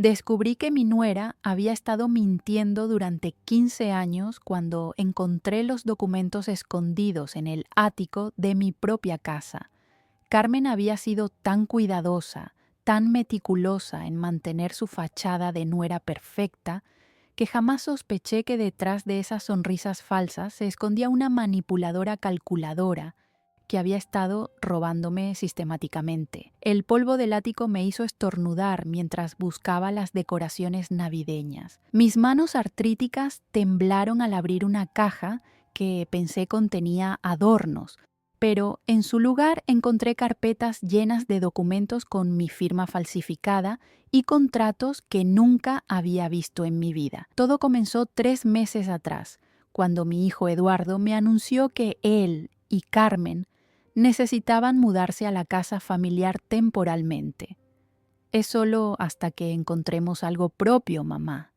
Descubrí que mi nuera había estado mintiendo durante 15 años cuando encontré los documentos escondidos en el ático de mi propia casa. Carmen había sido tan cuidadosa, tan meticulosa en mantener su fachada de nuera perfecta, que jamás sospeché que detrás de esas sonrisas falsas se escondía una manipuladora calculadora que había estado robándome sistemáticamente. El polvo del ático me hizo estornudar mientras buscaba las decoraciones navideñas. Mis manos artríticas temblaron al abrir una caja que pensé contenía adornos, pero en su lugar encontré carpetas llenas de documentos con mi firma falsificada y contratos que nunca había visto en mi vida. Todo comenzó 3 meses atrás, cuando mi hijo Eduardo me anunció que él y Carmen necesitaban mudarse a la casa familiar temporalmente. Es solo hasta que encontremos algo propio, mamá.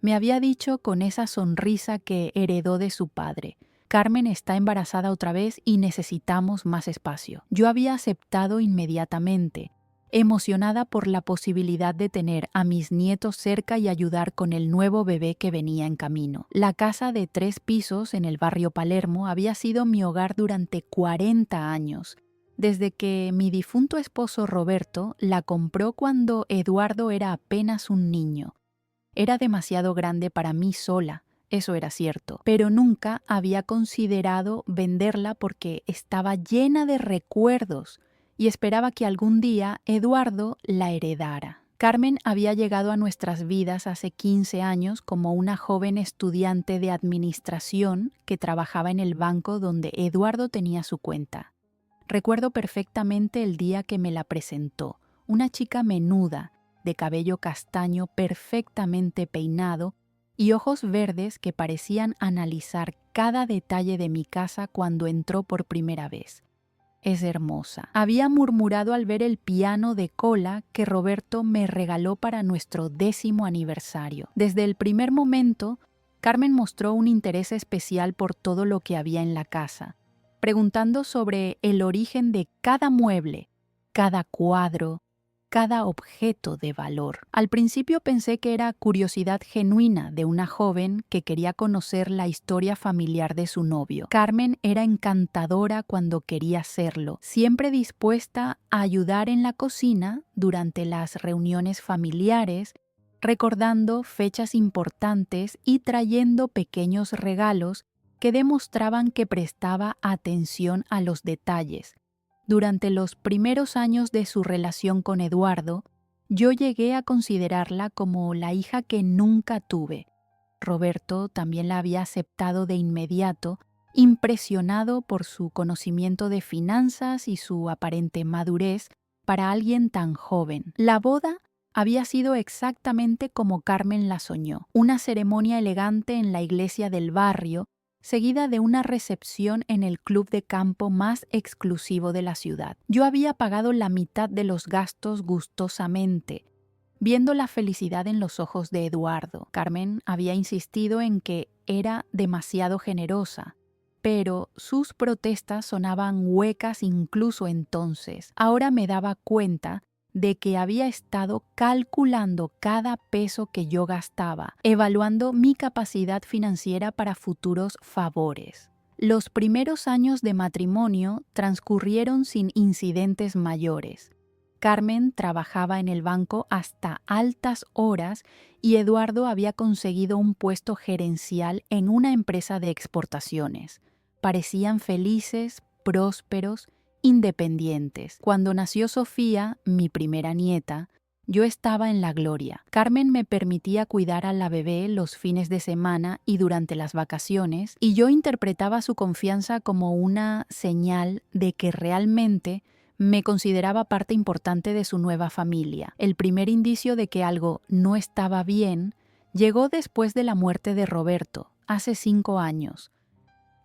Me había dicho con esa sonrisa que heredó de su padre. Carmen está embarazada otra vez y necesitamos más espacio. Yo había aceptado inmediatamente, emocionada por la posibilidad de tener a mis nietos cerca y ayudar con el nuevo bebé que venía en camino. La casa de 3 pisos en el barrio Palermo había sido mi hogar durante 40 años, desde que mi difunto esposo Roberto la compró cuando Eduardo era apenas un niño. Era demasiado grande para mí sola, eso era cierto, pero nunca había considerado venderla porque estaba llena de recuerdos y esperaba que algún día Eduardo la heredara. Carmen había llegado a nuestras vidas hace 15 años como una joven estudiante de administración que trabajaba en el banco donde Eduardo tenía su cuenta. Recuerdo perfectamente el día que me la presentó, una chica menuda, de cabello castaño perfectamente peinado y ojos verdes que parecían analizar cada detalle de mi casa cuando entró por primera vez. Es hermosa. Había murmurado al ver el piano de cola que Roberto me regaló para nuestro 10º aniversario. Desde el primer momento, Carmen mostró un interés especial por todo lo que había en la casa, preguntando sobre el origen de cada mueble, cada cuadro, cada objeto de valor. Al principio pensé que era curiosidad genuina de una joven que quería conocer la historia familiar de su novio. Carmen era encantadora cuando quería serlo, siempre dispuesta a ayudar en la cocina durante las reuniones familiares, recordando fechas importantes y trayendo pequeños regalos que demostraban que prestaba atención a los detalles. Durante los primeros años de su relación con Eduardo, yo llegué a considerarla como la hija que nunca tuve. Roberto también la había aceptado de inmediato, impresionado por su conocimiento de finanzas y su aparente madurez para alguien tan joven. La boda había sido exactamente como Carmen la soñó, una ceremonia elegante en la iglesia del barrio, seguida de una recepción en el club de campo más exclusivo de la ciudad. Yo había pagado la mitad de los gastos gustosamente, viendo la felicidad en los ojos de Eduardo. Carmen había insistido en que era demasiado generosa, pero sus protestas sonaban huecas incluso entonces. Ahora me daba cuenta de que había estado calculando cada peso que yo gastaba, evaluando mi capacidad financiera para futuros favores. Los primeros años de matrimonio transcurrieron sin incidentes mayores. Carmen trabajaba en el banco hasta altas horas y Eduardo había conseguido un puesto gerencial en una empresa de exportaciones. Parecían felices, prósperos, independientes. Cuando nació Sofía, mi primera nieta, yo estaba en la gloria. Carmen me permitía cuidar a la bebé los fines de semana y durante las vacaciones, y yo interpretaba su confianza como una señal de que realmente me consideraba parte importante de su nueva familia. El primer indicio de que algo no estaba bien llegó después de la muerte de Roberto, hace 5 años.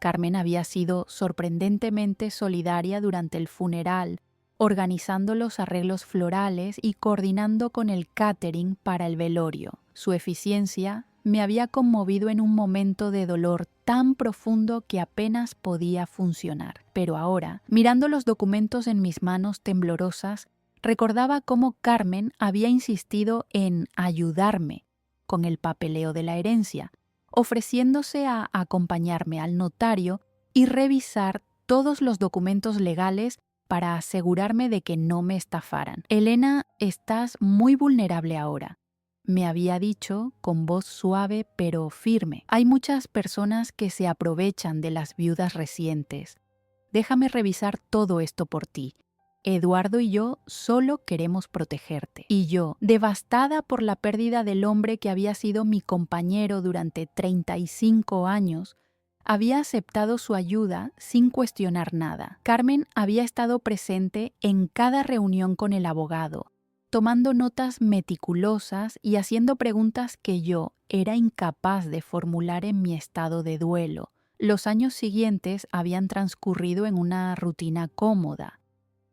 Carmen había sido sorprendentemente solidaria durante el funeral, organizando los arreglos florales y coordinando con el catering para el velorio. Su eficiencia me había conmovido en un momento de dolor tan profundo que apenas podía funcionar. Pero ahora, mirando los documentos en mis manos temblorosas, Recordaba cómo Carmen había insistido en ayudarme con el papeleo de la herencia, ofreciéndose a acompañarme al notario y revisar todos los documentos legales para asegurarme de que no me estafaran. Elena, estás muy vulnerable ahora, me había dicho con voz suave pero firme. Hay muchas personas que se aprovechan de las viudas recientes. Déjame revisar todo esto por ti. Eduardo y yo solo queremos protegerte. Y yo, devastada por la pérdida del hombre que había sido mi compañero durante 35 años, había aceptado su ayuda sin cuestionar nada. Carmen había estado presente en cada reunión con el abogado, tomando notas meticulosas y haciendo preguntas que yo era incapaz de formular en mi estado de duelo. Los años siguientes habían transcurrido en una rutina cómoda.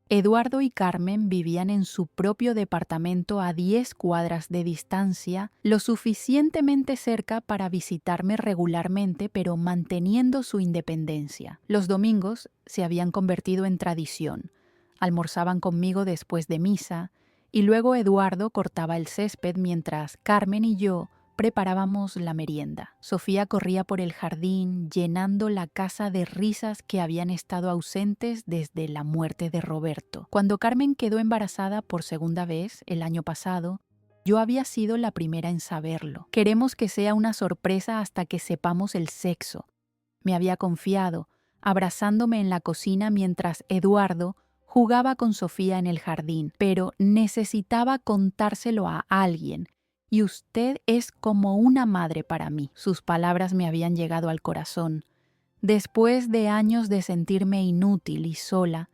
Eduardo y Carmen vivían en su propio departamento a 10 cuadras de distancia, lo suficientemente cerca para visitarme regularmente, pero manteniendo su independencia. Los domingos se habían convertido en tradición. Almorzaban conmigo después de misa, y luego Eduardo cortaba el césped mientras Carmen y yo preparábamos la merienda. Sofía corría por el jardín, llenando la casa de risas que habían estado ausentes desde la muerte de Roberto. Cuando Carmen quedó embarazada por segunda vez el año pasado, yo había sido la primera en saberlo. Queremos que sea una sorpresa hasta que sepamos el sexo. Me había confiado, abrazándome en la cocina mientras Eduardo jugaba con Sofía en el jardín, pero necesitaba contárselo a alguien. Y usted es como una madre para mí. Sus palabras me habían llegado al corazón. Después de años de sentirme inútil y sola,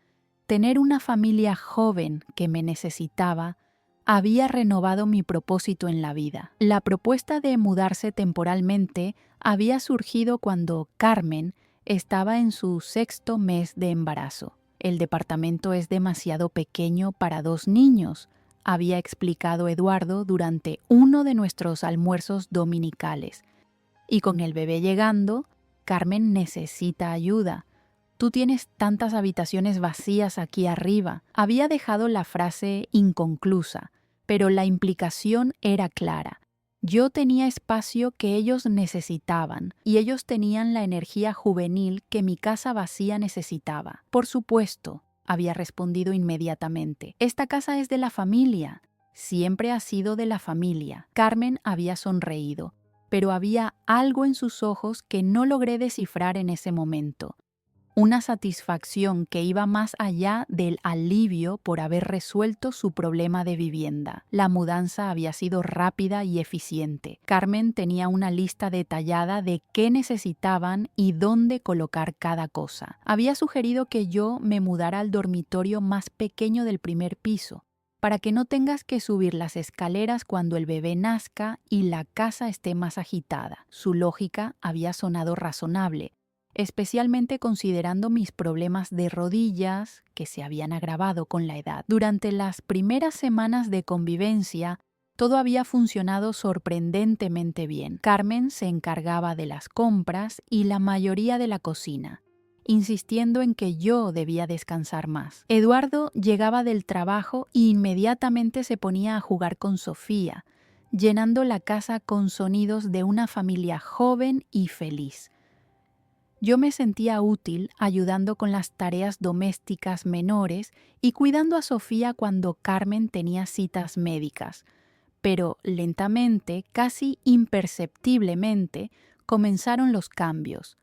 tener una familia joven que me necesitaba había renovado mi propósito en la vida. La propuesta de mudarse temporalmente había surgido cuando Carmen estaba en su 6º mes de embarazo. El departamento es demasiado pequeño para 2 niños, había explicado Eduardo durante uno de nuestros almuerzos dominicales. Y con el bebé llegando, Carmen necesita ayuda. Tú tienes tantas habitaciones vacías aquí arriba. Había dejado la frase inconclusa, pero la implicación era clara. Yo tenía espacio que ellos necesitaban, y ellos tenían la energía juvenil que mi casa vacía necesitaba. Por supuesto, había respondido inmediatamente. Esta casa es de la familia. Siempre ha sido de la familia. Carmen había sonreído, pero había algo en sus ojos que no logré descifrar en ese momento. Una satisfacción que iba más allá del alivio por haber resuelto su problema de vivienda. La mudanza había sido rápida y eficiente. Carmen tenía una lista detallada de qué necesitaban y dónde colocar cada cosa. Había sugerido que yo me mudara al dormitorio más pequeño del primer piso, para que no tengas que subir las escaleras cuando el bebé nazca y la casa esté más agitada. Su lógica había sonado razonable, especialmente considerando mis problemas de rodillas que se habían agravado con la edad. Durante las primeras semanas de convivencia, todo había funcionado sorprendentemente bien. Carmen se encargaba de las compras y la mayoría de la cocina, insistiendo en que yo debía descansar más. Eduardo llegaba del trabajo e inmediatamente se ponía a jugar con Sofía, llenando la casa con sonidos de una familia joven y feliz. Yo me sentía útil ayudando con las tareas domésticas menores y cuidando a Sofía cuando Carmen tenía citas médicas. Pero lentamente, casi imperceptiblemente, comenzaron los cambios.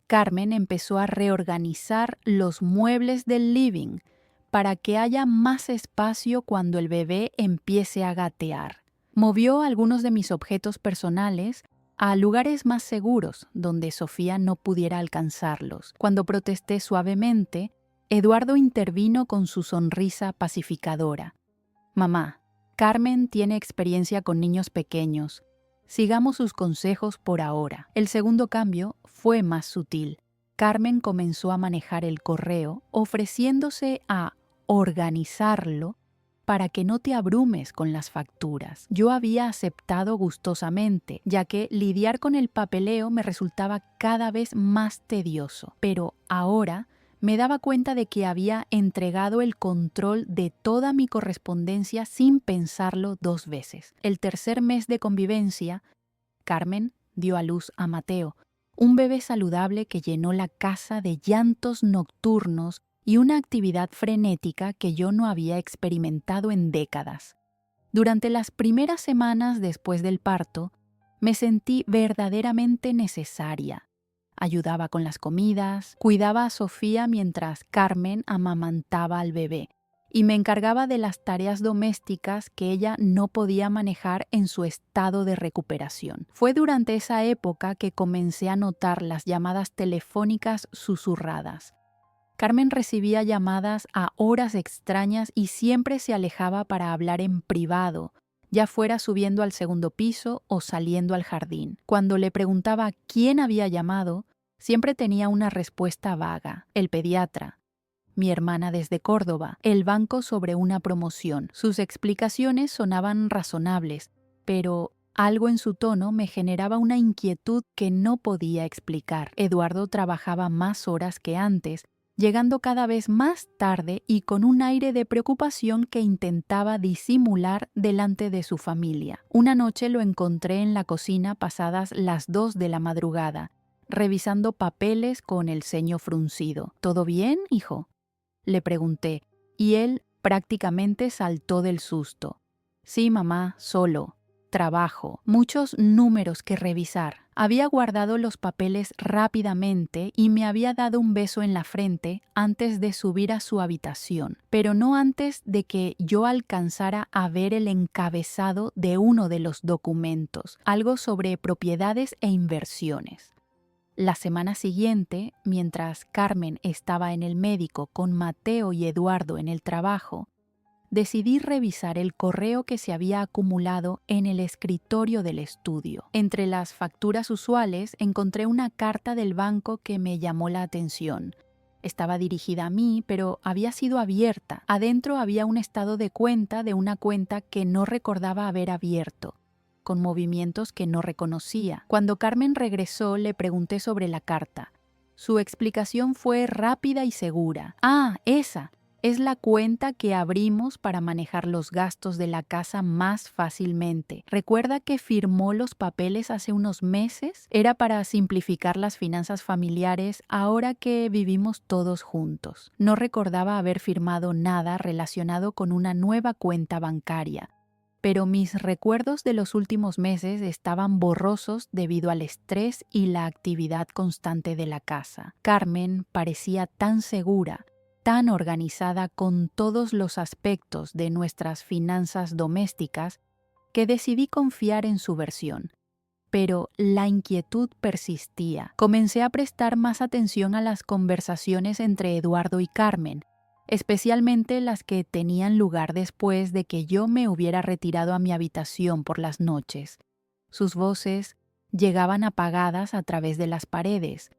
Carmen empezó a reorganizar los muebles del living para que haya más espacio cuando el bebé empiece a gatear. Movió algunos de mis objetos personales a lugares más seguros donde Sofía no pudiera alcanzarlos. Cuando protesté suavemente, Eduardo intervino con su sonrisa pacificadora. «Mamá, Carmen tiene experiencia con niños pequeños. Sigamos sus consejos por ahora». El segundo cambio fue más sutil. Carmen comenzó a manejar el correo, ofreciéndose a organizarlo para que no te abrumes con las facturas. Yo había aceptado gustosamente, ya que lidiar con el papeleo me resultaba cada vez más tedioso, pero ahora me daba cuenta de que había entregado el control de toda mi correspondencia sin pensarlo 2 veces. El tercer mes de convivencia, Carmen dio a luz a Mateo, un bebé saludable que llenó la casa de llantos nocturnos y una actividad frenética que yo no había experimentado en décadas. Durante las primeras semanas después del parto, me sentí verdaderamente necesaria. Ayudaba con las comidas, cuidaba a Sofía mientras Carmen amamantaba al bebé y me encargaba de las tareas domésticas que ella no podía manejar en su estado de recuperación. Fue durante esa época que comencé a notar las llamadas telefónicas susurradas. Carmen recibía llamadas a horas extrañas y siempre se alejaba para hablar en privado, ya fuera subiendo al segundo piso o saliendo al jardín. Cuando le preguntaba quién había llamado, siempre tenía una respuesta vaga: el pediatra, mi hermana desde Córdoba, el banco sobre una promoción. Sus explicaciones sonaban razonables, pero algo en su tono me generaba una inquietud que no podía explicar. Eduardo trabajaba más horas que antes, llegando cada vez más tarde y con un aire de preocupación que intentaba disimular delante de su familia. Una noche lo encontré en la cocina pasadas las 2 de la madrugada, revisando papeles con el ceño fruncido. ¿Todo bien, hijo?, le pregunté, y él prácticamente saltó del susto. Sí, mamá, solo. Trabajo. Muchos números que revisar. Había guardado los papeles rápidamente y me había dado un beso en la frente antes de subir a su habitación, pero no antes de que yo alcanzara a ver el encabezado de uno de los documentos, algo sobre propiedades e inversiones. La semana siguiente, mientras Carmen estaba en el médico con Mateo y Eduardo en el trabajo, decidí revisar el correo que se había acumulado en el escritorio del estudio. Entre las facturas usuales encontré una carta del banco que me llamó la atención. Estaba dirigida a mí, pero había sido abierta. Adentro había un estado de cuenta de una cuenta que no recordaba haber abierto, con movimientos que no reconocía. Cuando Carmen regresó, le pregunté sobre la carta. Su explicación fue rápida y segura. Ah, esa es la cuenta que abrimos para manejar los gastos de la casa más fácilmente. ¿Recuerda que firmó los papeles hace unos meses? Era para simplificar las finanzas familiares ahora que vivimos todos juntos. No recordaba haber firmado nada relacionado con una nueva cuenta bancaria, pero mis recuerdos de los últimos meses estaban borrosos debido al estrés y la actividad constante de la casa. Carmen parecía tan segura, tan organizada con todos los aspectos de nuestras finanzas domésticas, que decidí confiar en su versión. Pero la inquietud persistía. Comencé a prestar más atención a las conversaciones entre Eduardo y Carmen, especialmente las que tenían lugar después de que yo me hubiera retirado a mi habitación por las noches. Sus voces llegaban apagadas a través de las paredes,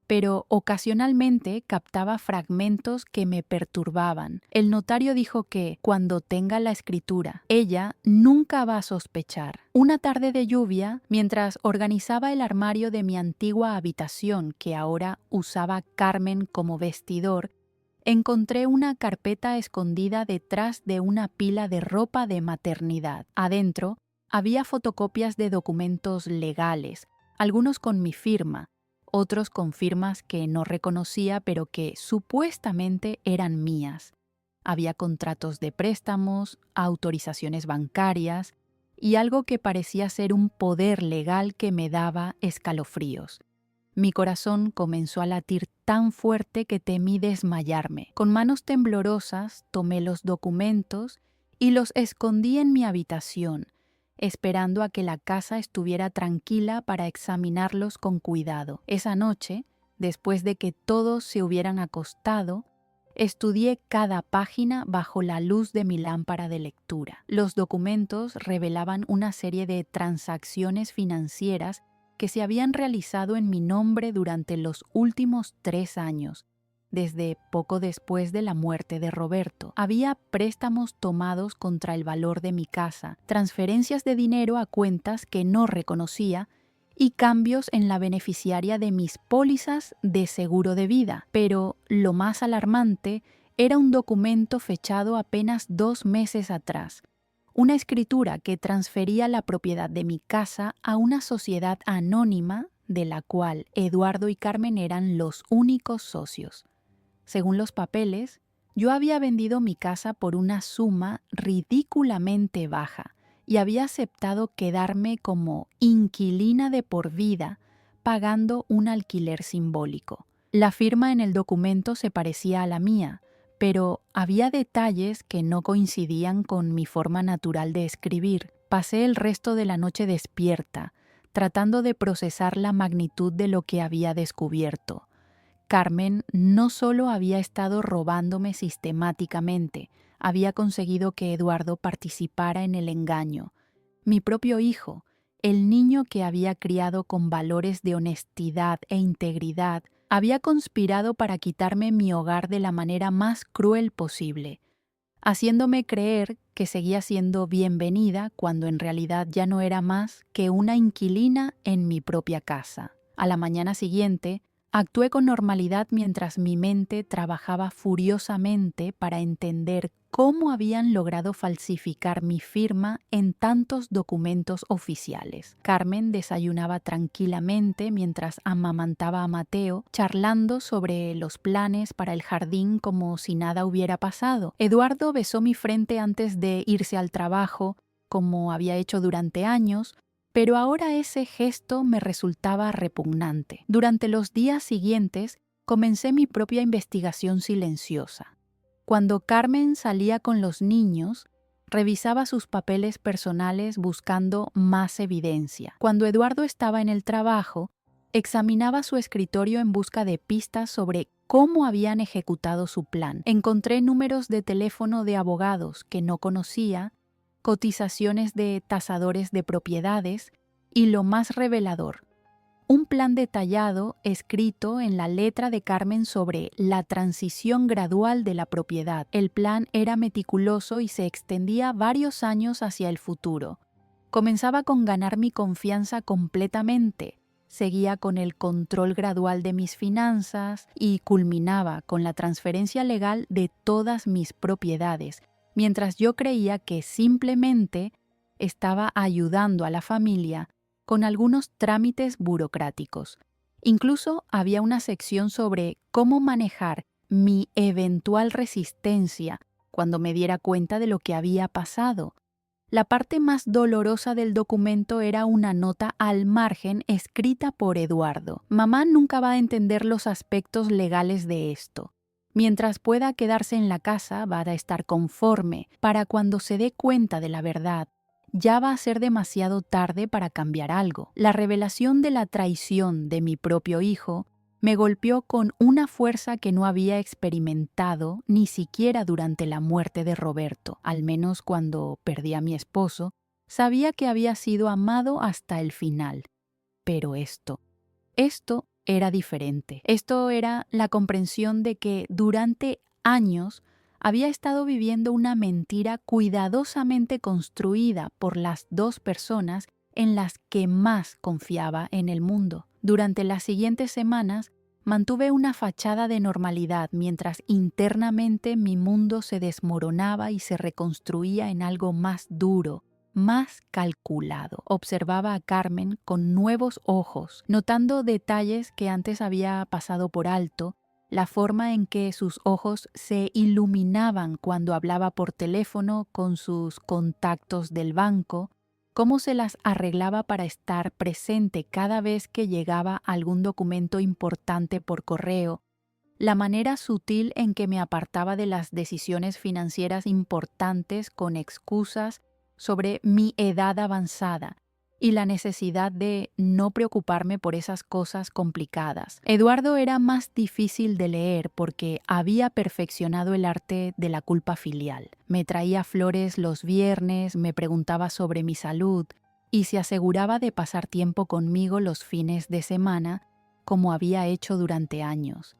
pero ocasionalmente captaba fragmentos que me perturbaban. El notario dijo que, cuando tenga la escritura, ella nunca va a sospechar. Una tarde de lluvia, mientras organizaba el armario de mi antigua habitación, que ahora usaba Carmen como vestidor, encontré una carpeta escondida detrás de una pila de ropa de maternidad. Adentro había fotocopias de documentos legales, algunos con mi firma, otros con firmas que no reconocía pero que supuestamente eran mías. Había contratos de préstamos, autorizaciones bancarias y algo que parecía ser un poder legal que me daba escalofríos. Mi corazón comenzó a latir tan fuerte que temí desmayarme. Con manos temblorosas tomé los documentos y los escondí en mi habitación, esperando a que la casa estuviera tranquila para examinarlos con cuidado. Esa noche, después de que todos se hubieran acostado, estudié cada página bajo la luz de mi lámpara de lectura. Los documentos revelaban una serie de transacciones financieras que se habían realizado en mi nombre durante los últimos 3 años, desde poco después de la muerte de Roberto. Había préstamos tomados contra el valor de mi casa, transferencias de dinero a cuentas que no reconocía y cambios en la beneficiaria de mis pólizas de seguro de vida. Pero lo más alarmante era un documento fechado apenas 2 meses atrás, una escritura que transfería la propiedad de mi casa a una sociedad anónima de la cual Eduardo y Carmen eran los únicos socios. Según los papeles, yo había vendido mi casa por una suma ridículamente baja y había aceptado quedarme como inquilina de por vida, pagando un alquiler simbólico. La firma en el documento se parecía a la mía, pero había detalles que no coincidían con mi forma natural de escribir. Pasé el resto de la noche despierta, tratando de procesar la magnitud de lo que había descubierto. Carmen no solo había estado robándome sistemáticamente, había conseguido que Eduardo participara en el engaño. Mi propio hijo, el niño que había criado con valores de honestidad e integridad, había conspirado para quitarme mi hogar de la manera más cruel posible, haciéndome creer que seguía siendo bienvenida cuando en realidad ya no era más que una inquilina en mi propia casa. A la mañana siguiente, actué con normalidad mientras mi mente trabajaba furiosamente para entender cómo habían logrado falsificar mi firma en tantos documentos oficiales. Carmen desayunaba tranquilamente mientras amamantaba a Mateo, charlando sobre los planes para el jardín como si nada hubiera pasado. Eduardo besó mi frente antes de irse al trabajo, como había hecho durante años, pero ahora ese gesto me resultaba repugnante. Durante los días siguientes, comencé mi propia investigación silenciosa. Cuando Carmen salía con los niños, revisaba sus papeles personales buscando más evidencia. Cuando Eduardo estaba en el trabajo, examinaba su escritorio en busca de pistas sobre cómo habían ejecutado su plan. Encontré números de teléfono de abogados que no conocía, cotizaciones de tasadores de propiedades y, lo más revelador, un plan detallado escrito en la letra de Carmen sobre la transición gradual de la propiedad. El plan era meticuloso y se extendía varios años hacia el futuro. Comenzaba con ganar mi confianza completamente, seguía con el control gradual de mis finanzas y culminaba con la transferencia legal de todas mis propiedades, mientras yo creía que simplemente estaba ayudando a la familia con algunos trámites burocráticos. Incluso había una sección sobre cómo manejar mi eventual resistencia cuando me diera cuenta de lo que había pasado. La parte más dolorosa del documento era una nota al margen escrita por Eduardo. Mamá nunca va a entender los aspectos legales de esto. Mientras pueda quedarse en la casa, va a estar conforme. Para cuando se dé cuenta de la verdad, ya va a ser demasiado tarde para cambiar algo. La revelación de la traición de mi propio hijo me golpeó con una fuerza que no había experimentado ni siquiera durante la muerte de Roberto. Al menos cuando perdí a mi esposo, sabía que había sido amado hasta el final. Pero esto era diferente. Esto era la comprensión de que durante años había estado viviendo una mentira cuidadosamente construida por las dos personas en las que más confiaba en el mundo. Durante las siguientes semanas mantuve una fachada de normalidad mientras internamente mi mundo se desmoronaba y se reconstruía en algo más duro, más calculado. Observaba a Carmen con nuevos ojos, notando detalles que antes había pasado por alto, la forma en que sus ojos se iluminaban cuando hablaba por teléfono con sus contactos del banco, cómo se las arreglaba para estar presente cada vez que llegaba algún documento importante por correo, la manera sutil en que me apartaba de las decisiones financieras importantes con excusas sobre mi edad avanzada y la necesidad de no preocuparme por esas cosas complicadas. Eduardo era más difícil de leer porque había perfeccionado el arte de la culpa filial. Me traía flores los viernes, me preguntaba sobre mi salud y se aseguraba de pasar tiempo conmigo los fines de semana, como había hecho durante años.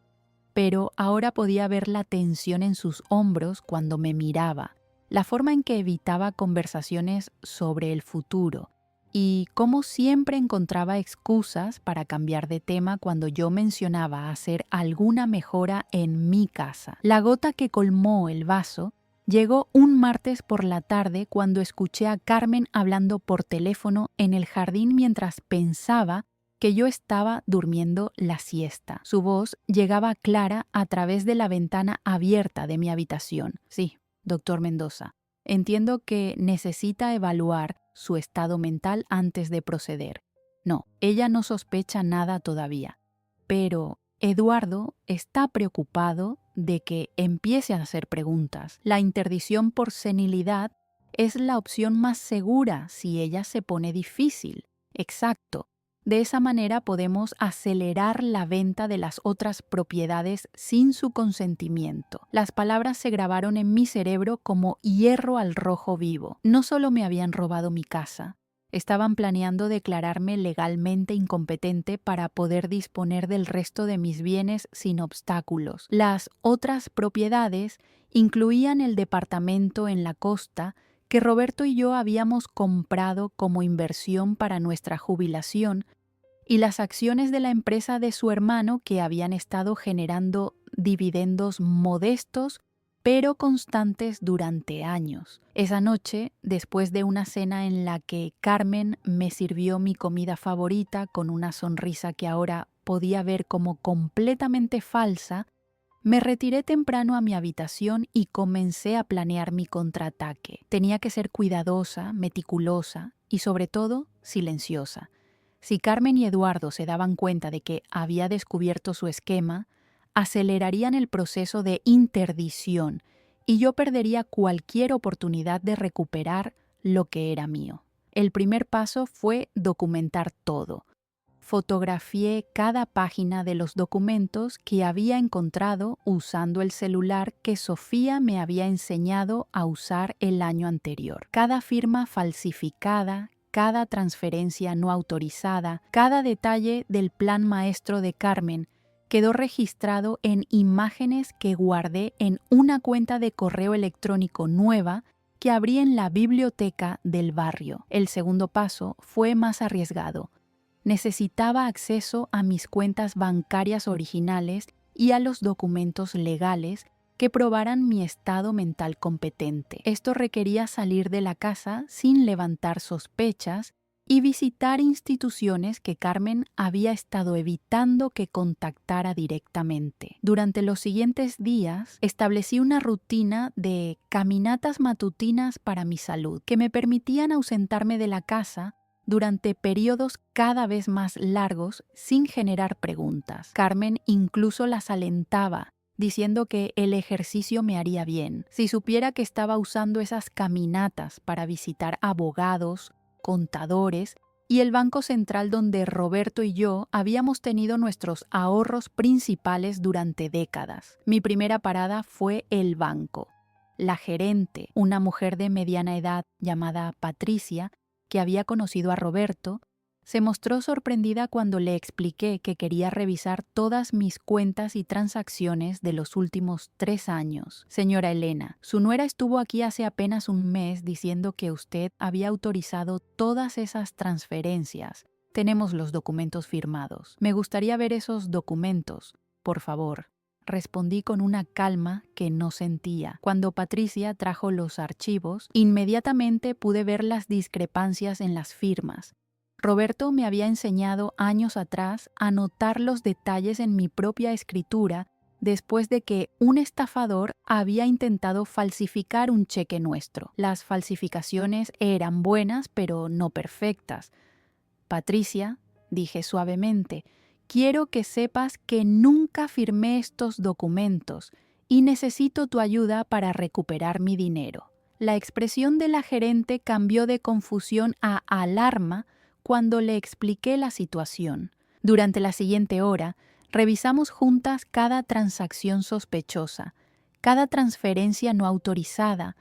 Pero ahora podía ver la tensión en sus hombros cuando me miraba, la forma en que evitaba conversaciones sobre el futuro, y cómo siempre encontraba excusas para cambiar de tema cuando yo mencionaba hacer alguna mejora en mi casa. La gota que colmó el vaso llegó un martes por la tarde cuando escuché a Carmen hablando por teléfono en el jardín mientras pensaba que yo estaba durmiendo la siesta. Su voz llegaba clara a través de la ventana abierta de mi habitación. Sí, doctor Mendoza, entiendo que necesita evaluar su estado mental antes de proceder. No, ella no sospecha nada todavía. Pero Eduardo está preocupado de que empiece a hacer preguntas. La interdicción por senilidad es la opción más segura si ella se pone difícil. Exacto. De esa manera podemos acelerar la venta de las otras propiedades sin su consentimiento. Las palabras se grabaron en mi cerebro como hierro al rojo vivo. No solo me habían robado mi casa, estaban planeando declararme legalmente incompetente para poder disponer del resto de mis bienes sin obstáculos. Las otras propiedades incluían el departamento en la costa que Roberto y yo habíamos comprado como inversión para nuestra jubilación y las acciones de la empresa de su hermano que habían estado generando dividendos modestos pero constantes durante años. Esa noche, después de una cena en la que Carmen me sirvió mi comida favorita con una sonrisa que ahora podía ver como completamente falsa, me retiré temprano a mi habitación y comencé a planear mi contraataque. Tenía que ser cuidadosa, meticulosa y sobre todo silenciosa. Si Carmen y Eduardo se daban cuenta de que había descubierto su esquema, acelerarían el proceso de interdición y yo perdería cualquier oportunidad de recuperar lo que era mío. El primer paso fue documentar todo. Fotografié cada página de los documentos que había encontrado usando el celular que Sofía me había enseñado a usar el año anterior. Cada firma falsificada, cada transferencia no autorizada, cada detalle del plan maestro de Carmen quedó registrado en imágenes que guardé en una cuenta de correo electrónico nueva que abrí en la biblioteca del barrio. El segundo paso fue más arriesgado. Necesitaba acceso a mis cuentas bancarias originales y a los documentos legales que probaran mi estado mental competente. Esto requería salir de la casa sin levantar sospechas y visitar instituciones que Carmen había estado evitando que contactara directamente. Durante los siguientes días, establecí una rutina de caminatas matutinas para mi salud, que me permitían ausentarme de la casa durante periodos cada vez más largos sin generar preguntas. Carmen incluso las alentaba, diciendo que el ejercicio me haría bien. Si supiera que estaba usando esas caminatas para visitar abogados, contadores y el banco central donde Roberto y yo habíamos tenido nuestros ahorros principales durante décadas. Mi primera parada fue el banco. La gerente, una mujer de mediana edad llamada Patricia, que había conocido a Roberto, se mostró sorprendida cuando le expliqué que quería revisar todas mis cuentas y transacciones de los últimos 3 años. Señora Elena, su nuera estuvo aquí hace apenas un mes diciendo que usted había autorizado todas esas transferencias. Tenemos los documentos firmados. Me gustaría ver esos documentos, por favor. Respondí con una calma que no sentía. Cuando Patricia trajo los archivos, inmediatamente pude ver las discrepancias en las firmas. Roberto me había enseñado años atrás a notar los detalles en mi propia escritura después de que un estafador había intentado falsificar un cheque nuestro. Las falsificaciones eran buenas, pero no perfectas. Patricia, dije suavemente, quiero que sepas que nunca firmé estos documentos y necesito tu ayuda para recuperar mi dinero. La expresión de la gerente cambió de confusión a alarma cuando le expliqué la situación. Durante la siguiente hora, revisamos juntas cada transacción sospechosa, cada transferencia no autorizada,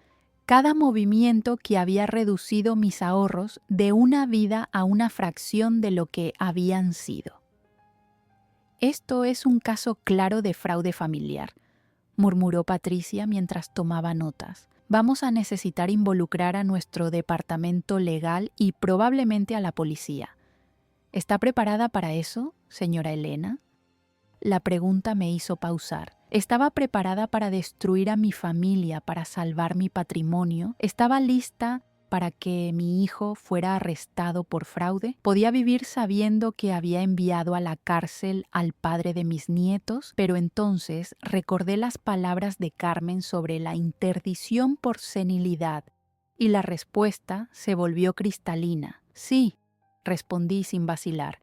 cada movimiento que había reducido mis ahorros de una vida a una fracción de lo que habían sido. Esto es un caso claro de fraude familiar, murmuró Patricia mientras tomaba notas. Vamos a necesitar involucrar a nuestro departamento legal y probablemente a la policía. ¿Está preparada para eso, señora Elena? La pregunta me hizo pausar. ¿Estaba preparada para destruir a mi familia, para salvar mi patrimonio? ¿Estaba lista para que mi hijo fuera arrestado por fraude? ¿Podía vivir sabiendo que había enviado a la cárcel al padre de mis nietos? Pero entonces recordé las palabras de Carmen sobre la interdicción por senilidad y la respuesta se volvió cristalina. Sí, respondí sin vacilar.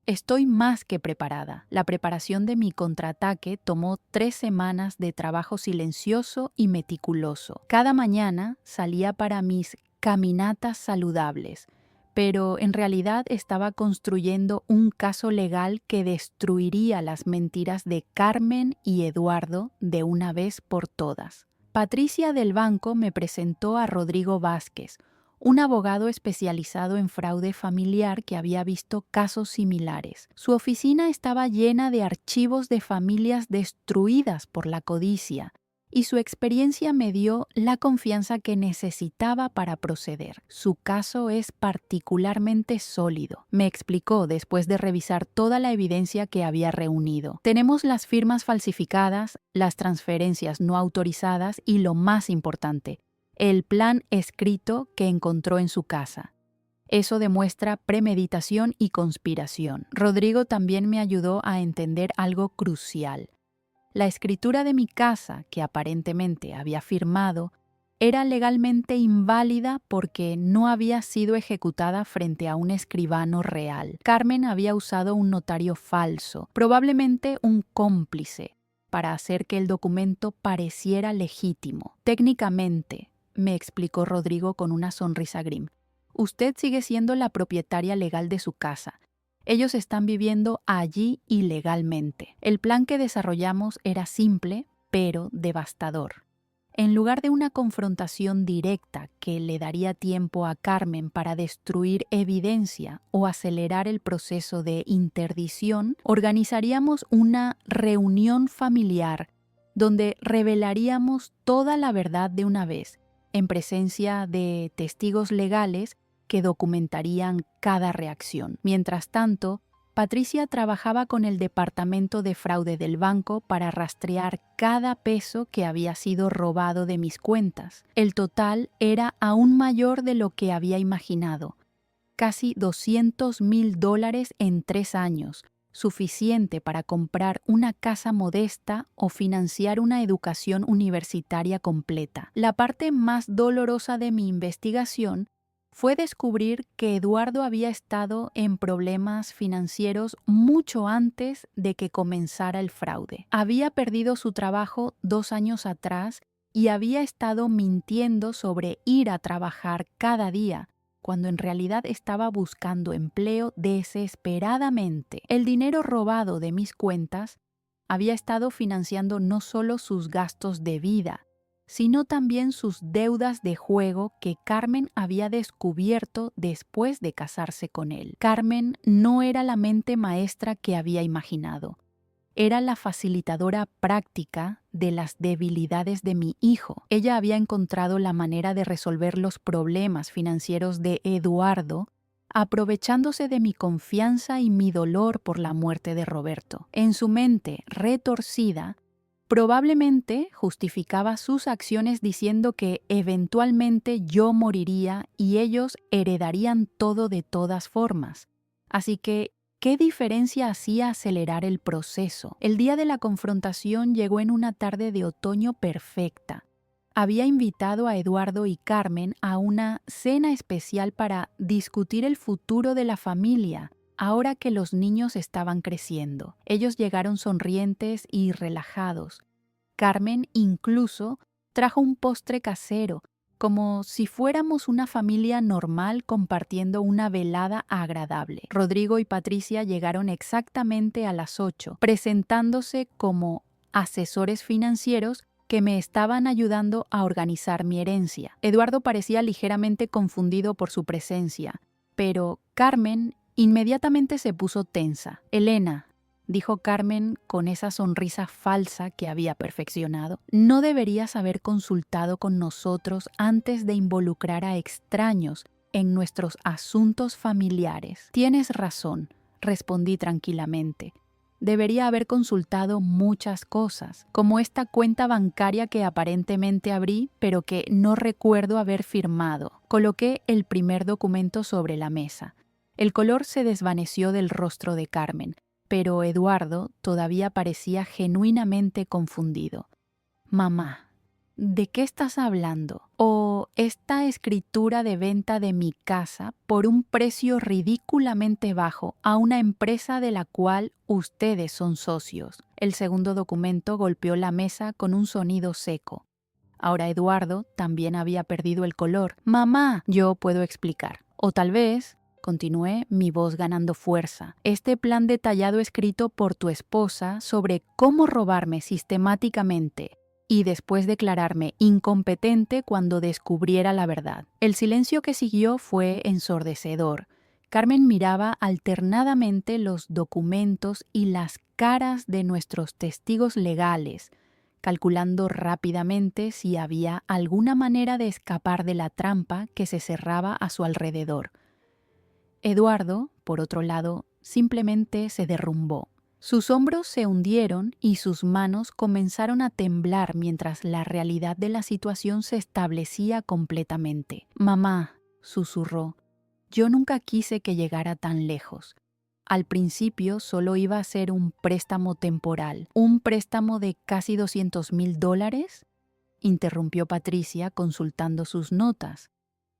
Estoy más que preparada. La preparación de mi contraataque tomó 3 semanas de trabajo silencioso y meticuloso. Cada mañana salía para mis caminatas saludables, pero en realidad estaba construyendo un caso legal que destruiría las mentiras de Carmen y Eduardo de una vez por todas. Patricia del banco me presentó a Rodrigo Vázquez, un abogado especializado en fraude familiar que había visto casos similares. Su oficina estaba llena de archivos de familias destruidas por la codicia, y su experiencia me dio la confianza que necesitaba para proceder. Su caso es particularmente sólido, me explicó después de revisar toda la evidencia que había reunido. Tenemos las firmas falsificadas, las transferencias no autorizadas y, lo más importante, el plan escrito que encontró en su casa. Eso demuestra premeditación y conspiración. Rodrigo también me ayudó a entender algo crucial. La escritura de mi casa, que aparentemente había firmado, era legalmente inválida porque no había sido ejecutada frente a un escribano real. Carmen había usado un notario falso, probablemente un cómplice, para hacer que el documento pareciera legítimo. Técnicamente, me explicó Rodrigo con una sonrisa grim, usted sigue siendo la propietaria legal de su casa. Ellos están viviendo allí ilegalmente. El plan que desarrollamos era simple, pero devastador. En lugar de una confrontación directa que le daría tiempo a Carmen para destruir evidencia o acelerar el proceso de interdicción, organizaríamos una reunión familiar donde revelaríamos toda la verdad de una vez, en presencia de testigos legales que documentarían cada reacción. Mientras tanto, Patricia trabajaba con el departamento de fraude del banco para rastrear cada peso que había sido robado de mis cuentas. El total era aún mayor de lo que había imaginado. Casi $200,000 en 3 años, suficiente para comprar una casa modesta o financiar una educación universitaria completa. La parte más dolorosa de mi investigación fue descubrir que Eduardo había estado en problemas financieros mucho antes de que comenzara el fraude. Había perdido su trabajo 2 años atrás y había estado mintiendo sobre ir a trabajar cada día, cuando en realidad estaba buscando empleo desesperadamente. El dinero robado de mis cuentas había estado financiando no solo sus gastos de vida, sino también sus deudas de juego que Carmen había descubierto después de casarse con él. Carmen no era la mente maestra que había imaginado. Era la facilitadora práctica de las debilidades de mi hijo. Ella había encontrado la manera de resolver los problemas financieros de Eduardo, aprovechándose de mi confianza y mi dolor por la muerte de Roberto. En su mente retorcida, probablemente justificaba sus acciones diciendo que eventualmente yo moriría y ellos heredarían todo de todas formas. Así que, ¿qué diferencia hacía acelerar el proceso? El día de la confrontación llegó en una tarde de otoño perfecta. Había invitado a Eduardo y Carmen a una cena especial para discutir el futuro de la familia, ahora que los niños estaban creciendo. Ellos llegaron sonrientes y relajados. Carmen incluso trajo un postre casero, como si fuéramos una familia normal compartiendo una velada agradable. Rodrigo y Patricia llegaron exactamente a las 8, presentándose como asesores financieros que me estaban ayudando a organizar mi herencia. Eduardo parecía ligeramente confundido por su presencia, pero Carmen inmediatamente se puso tensa. Elena, dijo Carmen con esa sonrisa falsa que había perfeccionado. No deberías haber consultado con nosotros antes de involucrar a extraños en nuestros asuntos familiares. Tienes razón, respondí tranquilamente. Debería haber consultado muchas cosas, como esta cuenta bancaria que aparentemente abrí, pero que no recuerdo haber firmado. Coloqué el primer documento sobre la mesa. El color se desvaneció del rostro de Carmen, pero Eduardo todavía parecía genuinamente confundido. Mamá, ¿de qué estás hablando? ¿O esta escritura de venta de mi casa por un precio ridículamente bajo a una empresa de la cual ustedes son socios? El segundo documento golpeó la mesa con un sonido seco. Ahora Eduardo también había perdido el color. Mamá, yo puedo explicar. O tal vez, continué, mi voz ganando fuerza, este plan detallado escrito por tu esposa sobre cómo robarme sistemáticamente y después declararme incompetente cuando descubriera la verdad. El silencio que siguió fue ensordecedor. Carmen miraba alternadamente los documentos y las caras de nuestros testigos legales, calculando rápidamente si había alguna manera de escapar de la trampa que se cerraba a su alrededor. Eduardo, por otro lado, simplemente se derrumbó. Sus hombros se hundieron y sus manos comenzaron a temblar mientras la realidad de la situación se establecía completamente. Mamá, susurró, yo nunca quise que llegara tan lejos. Al principio solo iba a ser un préstamo temporal. ¿Un préstamo de casi $200,000? Interrumpió Patricia consultando sus notas.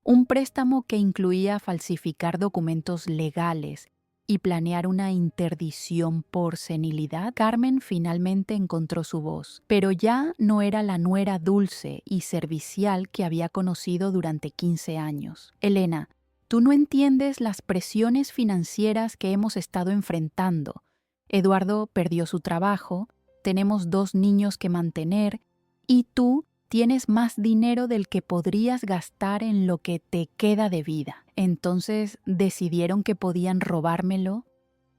Un préstamo que incluía falsificar documentos legales y planear una interdición por senilidad. Carmen finalmente encontró su voz, pero ya no era la nuera dulce y servicial que había conocido durante 15 años. Elena, tú no entiendes las presiones financieras que hemos estado enfrentando. Eduardo perdió su trabajo, tenemos 2 niños que mantener y tú tienes más dinero del que podrías gastar en lo que te queda de vida. ¿Entonces decidieron que podían robármelo?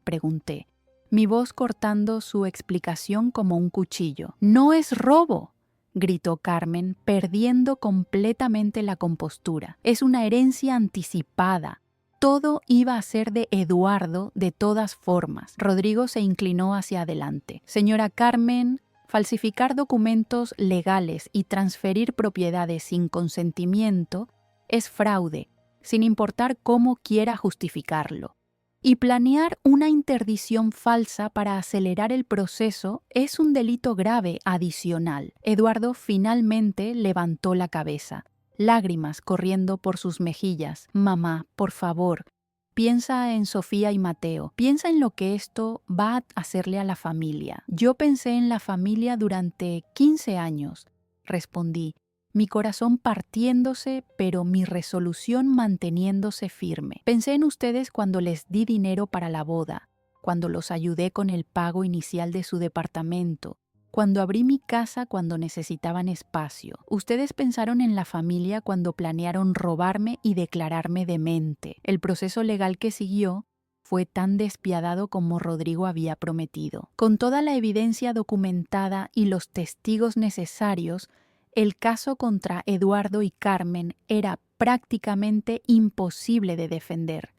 Pregunté, mi voz cortando su explicación como un cuchillo. ¡No es robo!, gritó Carmen, perdiendo completamente la compostura. Es una herencia anticipada. Todo iba a ser de Eduardo de todas formas. Rodrigo se inclinó hacia adelante. Señora Carmen, falsificar documentos legales y transferir propiedades sin consentimiento es fraude, sin importar cómo quiera justificarlo. Y planear una interdición falsa para acelerar el proceso es un delito grave adicional. Eduardo finalmente levantó la cabeza, lágrimas corriendo por sus mejillas. Mamá, por favor, piensa en Sofía y Mateo. Piensa en lo que esto va a hacerle a la familia. Yo pensé en la familia durante 15 años, respondí, mi corazón partiéndose, pero mi resolución manteniéndose firme. Pensé en ustedes cuando les di dinero para la boda, cuando los ayudé con el pago inicial de su departamento, cuando abrí mi casa cuando necesitaban espacio. Ustedes pensaron en la familia cuando planearon robarme y declararme demente. El proceso legal que siguió fue tan despiadado como Rodrigo había prometido. Con toda la evidencia documentada y los testigos necesarios, el caso contra Eduardo y Carmen era prácticamente imposible de defender.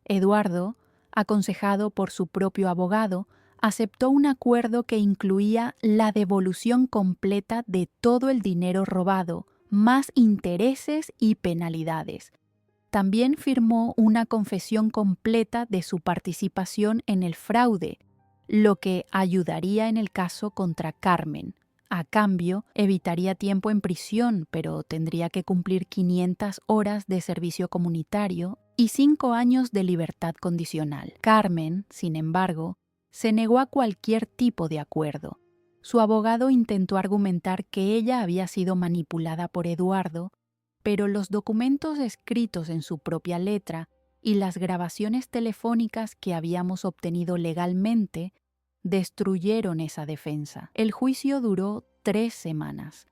Eduardo, aconsejado por su propio abogado, aceptó un acuerdo que incluía la devolución completa de todo el dinero robado, más intereses y penalidades. También firmó una confesión completa de su participación en el fraude, lo que ayudaría en el caso contra Carmen. A cambio, evitaría tiempo en prisión, pero tendría que cumplir 500 horas de servicio comunitario y 5 años de libertad condicional. Carmen, sin embargo, se negó a cualquier tipo de acuerdo. Su abogado intentó argumentar que ella había sido manipulada por Eduardo, pero los documentos escritos en su propia letra y las grabaciones telefónicas que habíamos obtenido legalmente destruyeron esa defensa. El juicio duró 3 semanas.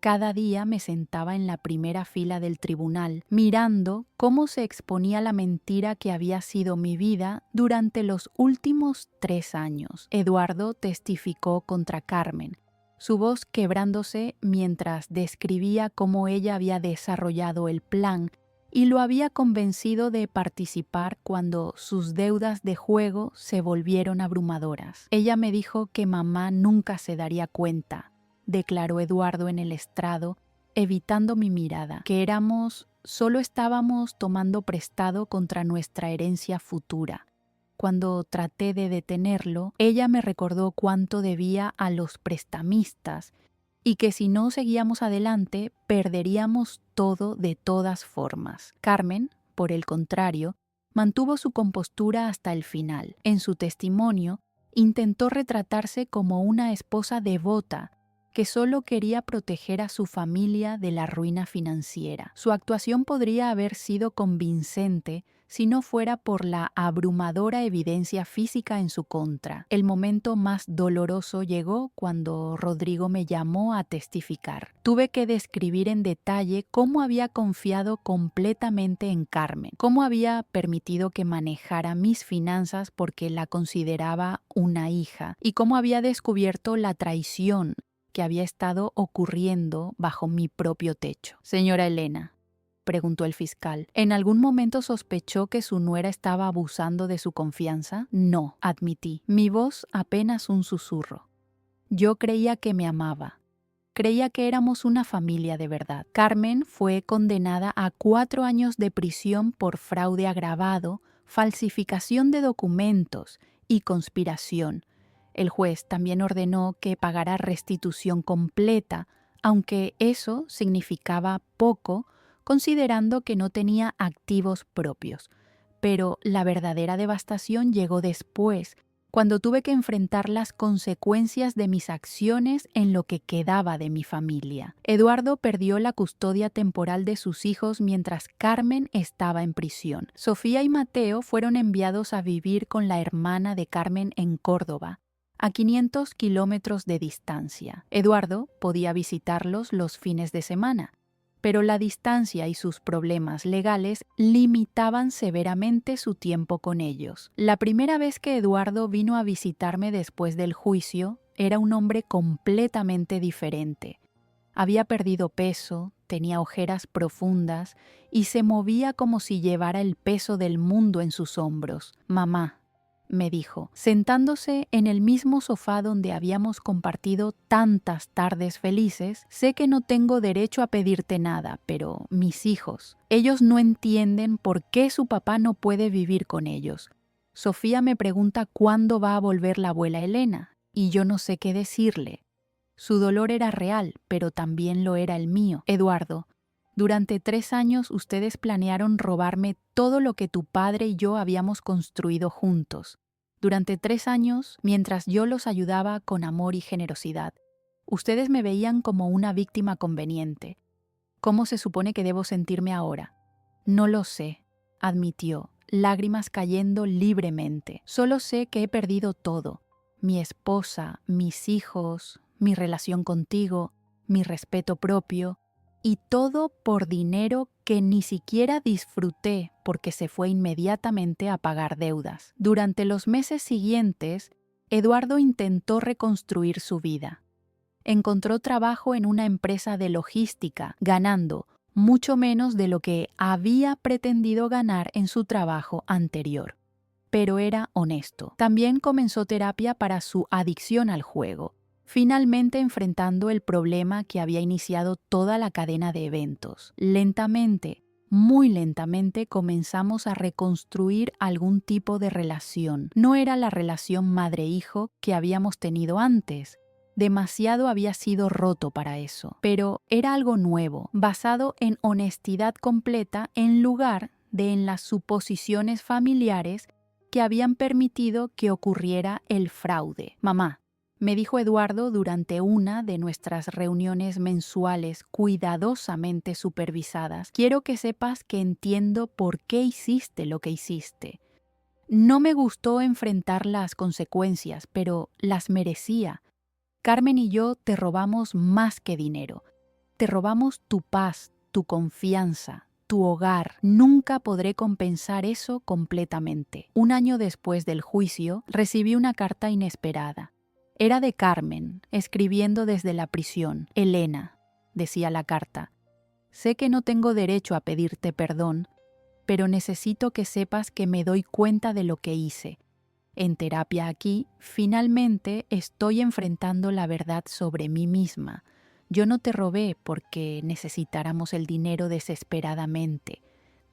cada día me sentaba en la primera fila del tribunal, mirando cómo se exponía la mentira que había sido mi vida durante los últimos 3 años. Eduardo testificó contra Carmen, su voz quebrándose mientras describía cómo ella había desarrollado el plan y lo había convencido de participar cuando sus deudas de juego se volvieron abrumadoras. Ella me dijo que mamá nunca se daría cuenta, declaró Eduardo en el estrado, evitando mi mirada, que solo estábamos tomando prestado contra nuestra herencia futura. Cuando traté de detenerlo, ella me recordó cuánto debía a los prestamistas y que si no seguíamos adelante, perderíamos todo de todas formas. Carmen, por el contrario, mantuvo su compostura hasta el final. En su testimonio, intentó retratarse como una esposa devota que solo quería proteger a su familia de la ruina financiera. Su actuación podría haber sido convincente si no fuera por la abrumadora evidencia física en su contra. El momento más doloroso llegó cuando Rodrigo me llamó a testificar. Tuve que describir en detalle cómo había confiado completamente en Carmen, cómo había permitido que manejara mis finanzas porque la consideraba una hija y cómo había descubierto la traición que había estado ocurriendo bajo mi propio techo. Señora Elena, preguntó el fiscal, ¿en algún momento sospechó que su nuera estaba abusando de su confianza? No, admití, mi voz apenas un susurro. Yo creía que me amaba. Creía que éramos una familia de verdad. Carmen fue condenada a 4 años de prisión por fraude agravado, falsificación de documentos y conspiración. El juez también ordenó que pagara restitución completa, aunque eso significaba poco, considerando que no tenía activos propios. Pero la verdadera devastación llegó después, cuando tuve que enfrentar las consecuencias de mis acciones en lo que quedaba de mi familia. Eduardo perdió la custodia temporal de sus hijos mientras Carmen estaba en prisión. Sofía y Mateo fueron enviados a vivir con la hermana de Carmen en Córdoba, a 500 kilómetros de distancia. Eduardo podía visitarlos los fines de semana, pero la distancia y sus problemas legales limitaban severamente su tiempo con ellos. La primera vez que Eduardo vino a visitarme después del juicio, era un hombre completamente diferente. Había perdido peso, tenía ojeras profundas y se movía como si llevara el peso del mundo en sus hombros. «Mamá», me dijo, sentándose en el mismo sofá donde habíamos compartido tantas tardes felices, «sé que no tengo derecho a pedirte nada, pero mis hijos, ellos no entienden por qué su papá no puede vivir con ellos. Sofía me pregunta cuándo va a volver la abuela Elena, y yo no sé qué decirle. Su dolor era real, pero también lo era el mío. Eduardo, durante 3 años ustedes planearon robarme todo lo que tu padre y yo habíamos construido juntos. Durante 3 años, mientras yo los ayudaba con amor y generosidad, ustedes me veían como una víctima conveniente. ¿Cómo se supone que debo sentirme ahora? No lo sé», admitió, lágrimas cayendo libremente. «Solo sé que he perdido todo. Mi esposa, mis hijos, mi relación contigo, mi respeto propio, y todo por dinero que ni siquiera disfruté porque se fue inmediatamente a pagar deudas». Durante los meses siguientes, Eduardo intentó reconstruir su vida. Encontró trabajo en una empresa de logística, ganando mucho menos de lo que había pretendido ganar en su trabajo anterior. Pero era honesto. También comenzó terapia para su adicción al juego, finalmente enfrentando el problema que había iniciado toda la cadena de eventos. Lentamente, muy lentamente, comenzamos a reconstruir algún tipo de relación. No era la relación madre-hijo que habíamos tenido antes. Demasiado había sido roto para eso. Pero era algo nuevo, basado en honestidad completa en lugar de en las suposiciones familiares que habían permitido que ocurriera el fraude. «Mamá», me dijo Eduardo durante una de nuestras reuniones mensuales cuidadosamente supervisadas, «quiero que sepas que entiendo por qué hiciste lo que hiciste. No me gustó enfrentar las consecuencias, pero las merecía. Carmen y yo te robamos más que dinero. Te robamos tu paz, tu confianza, tu hogar. Nunca podré compensar eso completamente. Un año después del juicio, recibí una carta inesperada. Era de Carmen, escribiendo desde la prisión. Elena, decía la carta, sé que no tengo derecho a pedirte perdón, pero necesito que sepas que me doy cuenta de lo que hice. En terapia aquí, finalmente estoy enfrentando la verdad sobre mí misma. Yo no te robé porque necesitáramos el dinero desesperadamente.